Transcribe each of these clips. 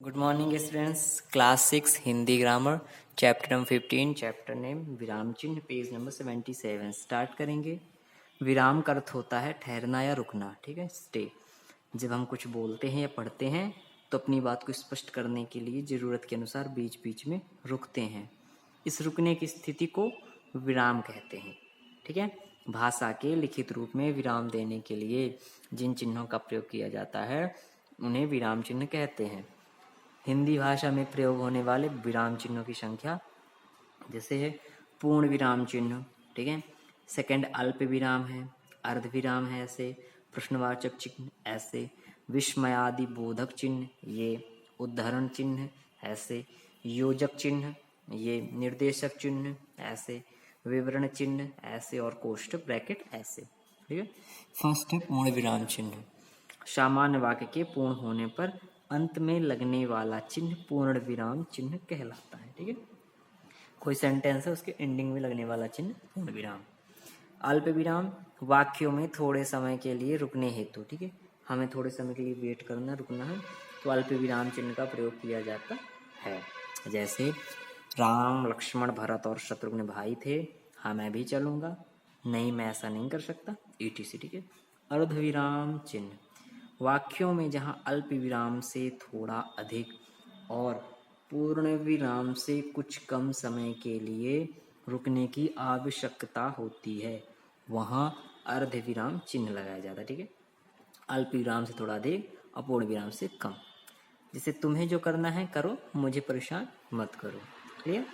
Good morning students. Class 6 Hindi grammar chapter number 15 chapter name विराम चिन्ह page number 77 start करेंगे। विराम का अर्थ होता है ठहरना या रुकना, ठीक है, स्टे। जब हम कुछ बोलते हैं या पढ़ते हैं तो अपनी बात को स्पष्ट करने के लिए ज़रूरत के अनुसार बीच बीच में रुकते हैं। इस रुकने की स्थिति को विराम कहते हैं, ठीक है। भाषा के लिखित रूप में विराम देने के लिए जिन चिन्हों का प्रयोग किया जाता है उन्हें विराम चिन्ह कहते हैं। हिंदी भाषा में प्रयोग होने वाले विराम चिन्हों की संख्या जैसे है पूर्ण विराम चिन्ह, ठीक है, सेकंड अल्प विराम है, अर्ध विराम है, ऐसे प्रश्नवाचक चिन्ह, ऐसे विस्मयादि बोधक चिन्ह, ये उद्धरण चिन्ह, ऐसे योजक चिन्ह, ये निर्देशक चिन्ह, ऐसे विवरण चिन्ह, ऐसे और कोष्ठक ब्रैकेट ऐसे, ठीक है। फर्स्ट है पूर्ण विराम चिन्ह। सामान्य वाक्य के पूर्ण होने पर अंत में लगने वाला चिन्ह पूर्ण विराम चिन्ह कहलाता है, ठीक है। कोई सेंटेंस है उसके एंडिंग में लगने वाला चिन्ह पूर्ण विराम। अल्प विराम वाक्यों में थोड़े समय के लिए रुकने हेतु, ठीक है, हमें थोड़े समय के लिए वेट करना, रुकना है, तो अल्प विराम चिन्ह का प्रयोग किया जाता है। जैसे राम लक्ष्मण भरत और शत्रुघ्न भाई थे, हाँ मैं भी चलूंगा, नहीं मैं ऐसा नहीं कर सकता, etc, ठीक है। अर्ध विराम चिन्ह वाक्यों में जहां अल्प विराम से थोड़ा अधिक और पूर्ण विराम से कुछ कम समय के लिए रुकने की आवश्यकता होती है वहां अर्ध विराम चिन्ह लगाया जाता है, ठीक है। अल्प विराम से थोड़ा अधिक और पूर्ण विराम से कम। जैसे तुम्हें जो करना है करो, मुझे परेशान मत करो, क्लियर।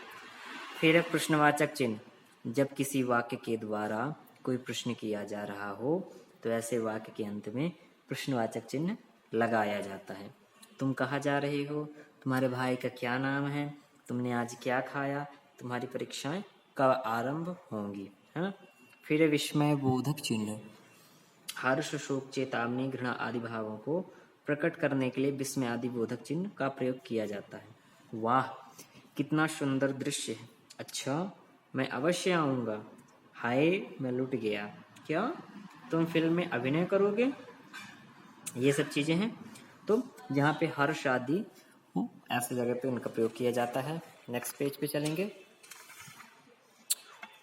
फिर है प्रश्नवाचक चिन्ह। जब किसी वाक्य के द्वारा कोई प्रश्न किया जा रहा हो तो ऐसे वाक्य के अंत में प्रश्नवाचक चिन्ह लगाया जाता है। तुम कहाँ जा रहे हो, तुम्हारे भाई का क्या नाम है, तुमने आज क्या खाया, तुम्हारी परीक्षाएं कब आरंभ होंगी, है ना। फिर है विस्मय बोधक चिन्ह। हर्ष शोक चेतावनी घृणा आदि भावों को प्रकट करने के लिए विस्मय आदि बोधक चिन्ह का प्रयोग किया जाता है। वाह कितना सुंदर दृश्य है, अच्छा मैं अवश्य आऊँगा, हाय मैं लुट गया, क्या तुम फिल्म में अभिनय करोगे, ये सब चीज़ें हैं। तो जहाँ पे हर्ष आदि ऐसे जगह पे उनका प्रयोग किया जाता है। नेक्स्ट पेज पे चलेंगे।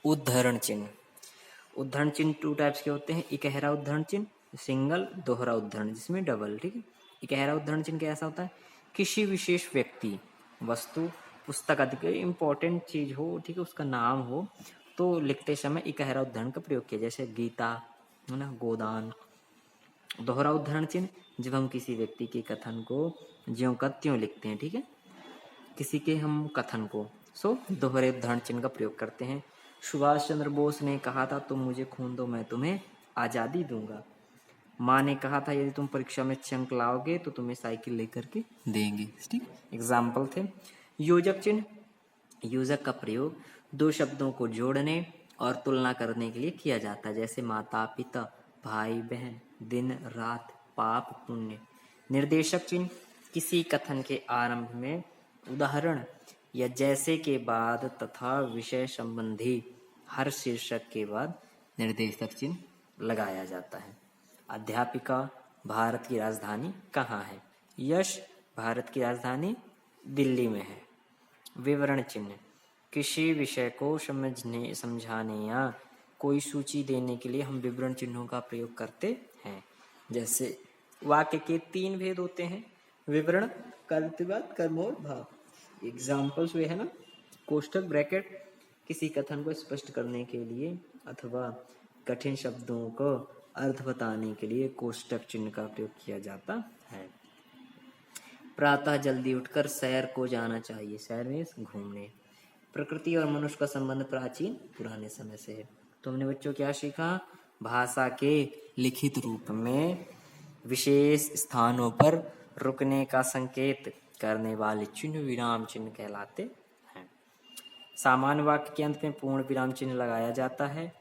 उद्धरण चिन्ह। उद्धरण चिन्ह टू टाइप्स के होते हैं, इकहरा उद्धरण चिन्ह, सिंगल, दोहरा उद्धरण जिसमें डबल, ठीक है। इकहरा उद्धरण चिन्ह कैसा होता है, किसी विशेष व्यक्ति, वस्तु, पुस्तक आदि कोई इंपॉर्टेंट चीज हो, ठीक है, उसका नाम हो तो लिखते समय इकहरा उद्धरण का प्रयोग किया, जैसे गीता, है ना, गोदान। दोहरा उद्धरण चिन्ह जब हम किसी व्यक्ति के कथन को ज्यों का त्यों लिखते हैं, ठीक है, किसी के हम कथन को, सो दोहरे उद्धरण चिन्ह का प्रयोग करते हैं। सुभाष चंद्र बोस ने कहा था तुम मुझे खून दो मैं तुम्हें आज़ादी दूंगा। माँ ने कहा था यदि तुम परीक्षा में अच्छे अंक लाओगे तो तुम्हें साइकिल लेकर के देंगे, ठीक, एग्जाम्पल थे। योजक चिन्ह, योजक का प्रयोग दो शब्दों को जोड़ने और तुलना करने के लिए किया जाता है, जैसे माता पिता, भाई बहन, दिन रात, पाप पुण्य। निर्देशक चिन्ह किसी कथन के आरंभ में उदाहरण या जैसे के बाद तथा विषय संबंधी हर शीर्षक के बाद निर्देशक चिन्ह लगाया जाता है। अध्यापिका भारत की राजधानी कहाँ है, यश भारत की राजधानी दिल्ली में है। विवरण चिन्ह किसी विषय को समझाने या कोई सूची देने के लिए हम विवरण चिन्हों का प्रयोग करते हैं। जैसे वाक्य के 3 भेद होते हैं, विवरण, कर्तृवाद, कर्म और भाव। एग्जाम्पल्स वे है ना, कोष्ठक ब्रैकेट किसी कथन को स्पष्ट करने के लिए अथवा कठिन शब्दों को अर्थ बताने के लिए कोष्ठक चिन्ह का प्रयोग किया जाता है। प्रातः जल्दी उठकर सैर को जाना चाहिए, सैर में घूमने। प्रकृति और मनुष्य का संबंध प्राचीन पुराने समय से है। तो हमने बच्चों क्या सीखा, भाषा के लिखित रूप में विशेष स्थानों पर रुकने का संकेत करने वाले चिन्ह विराम चिन्ह कहलाते हैं। सामान्य वाक्य के अंत में पूर्ण विराम चिन्ह लगाया जाता है।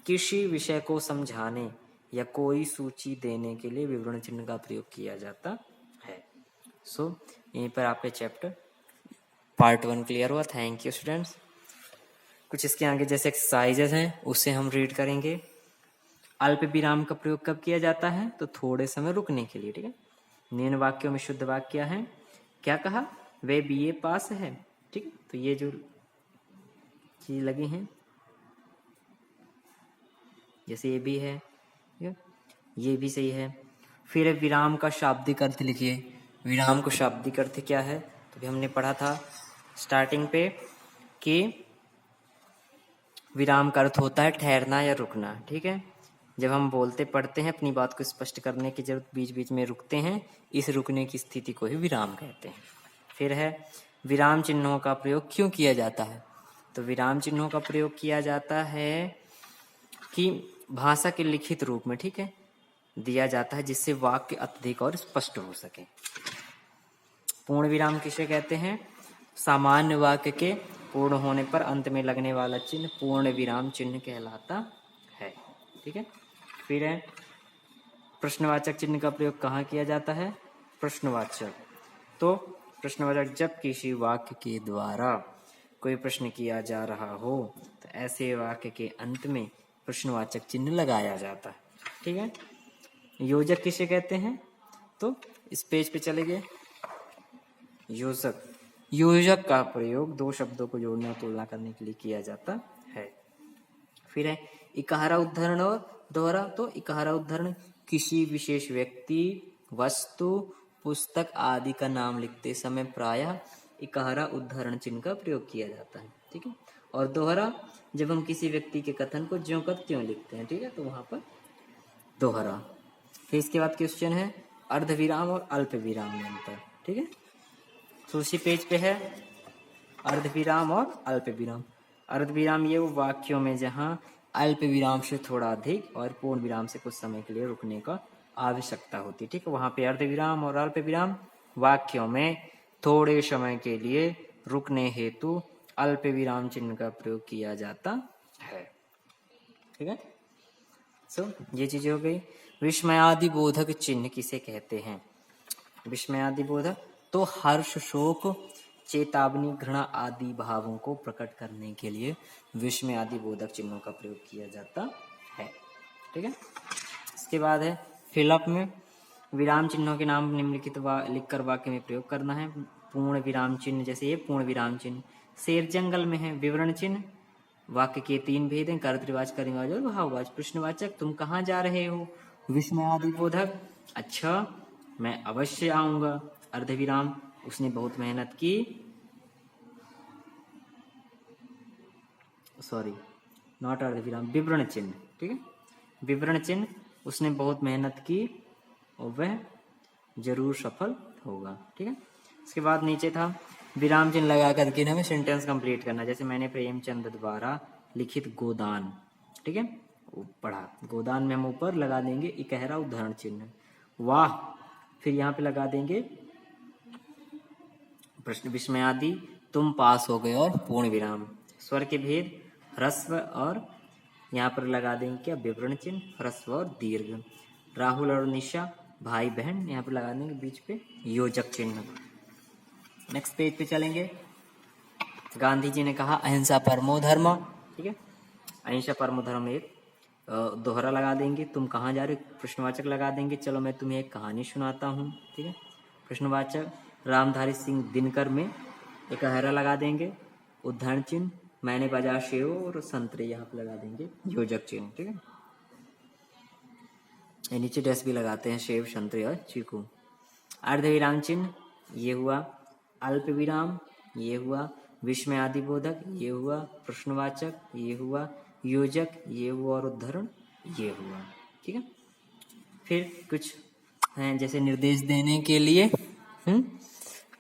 किसी विषय को समझाने या कोई सूची देने के लिए विवरण चिन्ह का प्रयोग किया जाता है। सो यहीं पर आपके चैप्टर पार्ट 1 क्लियर हुआ। Thank you students. कुछ इसके आगे जैसे एक्सरसाइजेस हैं उससे हम रीड करेंगे। अल्प विराम का प्रयोग कब किया जाता है, तो थोड़े समय रुकने के लिए, ठीक है। निम्न वाक्यों में शुद्ध वाक्य है क्या कहा, वे बीए पास है। ठीक, तो ये जो चीज लगी हैं, जैसे ये भी है, ठीक है, ये भी सही है। फिर विराम का शाब्दिक अर्थ लिखिए। विराम का शाब्दिक अर्थ क्या है, तो भी हमने पढ़ा था स्टार्टिंग पे कि विराम का अर्थ होता है ठहरना या रुकना। ठीक है, जब हम बोलते पढ़ते हैं अपनी बात को स्पष्ट करने की जरूरत, बीच बीच में रुकते हैं, इस रुकने की स्थिति को ही विराम कहते हैं। फिर है विराम चिन्हों का प्रयोग क्यों किया जाता है, तो विराम चिन्हों का प्रयोग किया जाता है कि भाषा के लिखित रूप में, ठीक है, दिया जाता है जिससे वाक्य अत्यधिक और स्पष्ट हो सके। पूर्ण विराम किसे कहते हैं, सामान्य वाक्य के पूर्ण होने पर अंत में लगने वाला चिन्ह पूर्ण विराम चिन्ह कहलाता है। ठीक है, फिर है प्रश्नवाचक चिन्ह का प्रयोग कहाँ किया जाता है, प्रश्नवाचक। तो प्रश्नवाचक जब किसी वाक्य के द्वारा कोई प्रश्न किया जा रहा हो तो ऐसे वाक्य के अंत में प्रश्नवाचक चिन्ह लगाया जाता है। ठीक है, योजक किसे कहते हैं, तो इस पेज पे चले गए, योजक। योजक का प्रयोग दो शब्दों को जोड़ने और तुलना करने के लिए किया जाता है। फिर है इकहारा उद्धरण और दोहरा। तो इकहारा उद्धरण किसी विशेष व्यक्ति, वस्तु, पुस्तक आदि का नाम लिखते समय प्रायः इकहारा उद्धरण चिन्ह का प्रयोग किया जाता है। ठीक है, और दोहरा जब हम किसी व्यक्ति के कथन को ज्यों का त्यों लिखते हैं। ठीक है, तो वहां पर दोहरा। फिर इसके बाद क्वेश्चन है अर्धविराम और अल्प विराम में अंतर। ठीक है, तो उसी पेज पे है अर्धविराम और अल्प विराम। अर्धविराम ये वो वाक्यों में जहां अल्प विराम से थोड़ा अधिक और पूर्ण विराम से कुछ समय के लिए रुकने का आवश्यकता होती है। ठीक है, वहां पे अर्धविराम और अल्प विराम वाक्यों में थोड़े समय के लिए रुकने हेतु अल्प विराम चिन्ह का प्रयोग किया जाता है। ठीक है, सो ये चीजें हो गई। विस्मयादि बोधक चिन्ह किसे कहते हैं, विस्मयादि बोधक तो हर्ष, शोक, चेतावनी, घृणा आदि भावों को प्रकट करने के लिए विस्मयादि बोधक चिन्हों का प्रयोग किया जाता है। ठीक है, इसके बाद है फिलअप में विराम चिन्हों के नाम निम्नलिखित लिखकर वाक्य में प्रयोग करना है। पूर्ण विराम चिन्ह, जैसे ये पूर्ण विराम चिन्ह। शेर जंगल में है, विवरण चिन्ह। वाक्य के तीन भेद हैं, कर्तृवाचक, कर्मवाचक और भाववाचक। प्रश्नवाचक तुम कहाँ जा रहे हो, विस्मयादि बोधक अच्छा मैं अवश्य आऊंगा। अर्धविराम उसने बहुत मेहनत की, सॉरी नॉट अर्धविराम, विवरण चिन्ह। ठीक है, विवरण चिन्ह उसने बहुत मेहनत की और वह जरूर सफल होगा। ठीक है, इसके बाद नीचे था विराम चिन्ह लगा करके हमें सेंटेंस कंप्लीट करना। जैसे मैंने प्रेमचंद द्वारा लिखित गोदान, ठीक है, पढ़ा, गोदान में हम ऊपर लगा देंगे इकहरा उद्धरण चिन्ह, वाह। फिर यहाँ पे लगा देंगे प्रश्न विस्मयादि, तुम पास हो गए और पूर्ण विराम। स्वर के भेद, ह्रस्व, और यहाँ पर लगा देंगे क्या, विवरण चिन्ह, ह्रस्व और दीर्घ। राहुल और निशा भाई बहन, यहाँ पर लगा देंगे बीच पे योजक चिन्ह। नेक्स्ट पेज पे चलेंगे। गांधी जी ने कहा अहिंसा परमो धर्म। ठीक है, अहिंसा परमो धर्म एक दोहरा लगा देंगे। तुम कहाँ जा रहे हो, प्रश्नवाचक लगा देंगे, चलो मैं तुम्हें एक कहानी सुनाता हूँ। ठीक है, प्रश्नवाचक। रामधारी सिंह दिनकर में इकहरा लगा देंगे, उद्धरण चिन्ह। मैंने बाजार सेव और संतरे यहाँ पे लगा देंगे योजक चिन्ह। ठीक है, नीचे डैश भी लगाते हैं, सेव, संतरे और चीकू। अर्धविराम चिन्ह ये हुआ, अल्प विराम ये हुआ, विस्मयादि बोधक ये हुआ, प्रश्नवाचक ये हुआ, योजक ये हुआ और उद्धरण ये हुआ। ठीक है, फिर कुछ हैं जैसे निर्देश देने के लिए,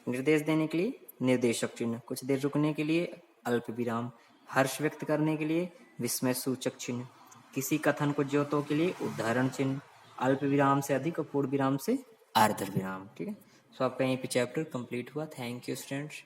निर्देश देने के लिए निर्देशक चिन्ह, कुछ देर रुकने के लिए अल्प विराम, हर्ष व्यक्त करने के लिए विस्मय सूचक चिन्ह, किसी कथन को ज्योतों के लिए उदाहरण चिन्ह, अल्प विराम से अधिक और पूर्ण विराम से अर्ध विराम। ठीक है, सो आपका यहीं पे चैप्टर कंप्लीट हुआ। Thank you students.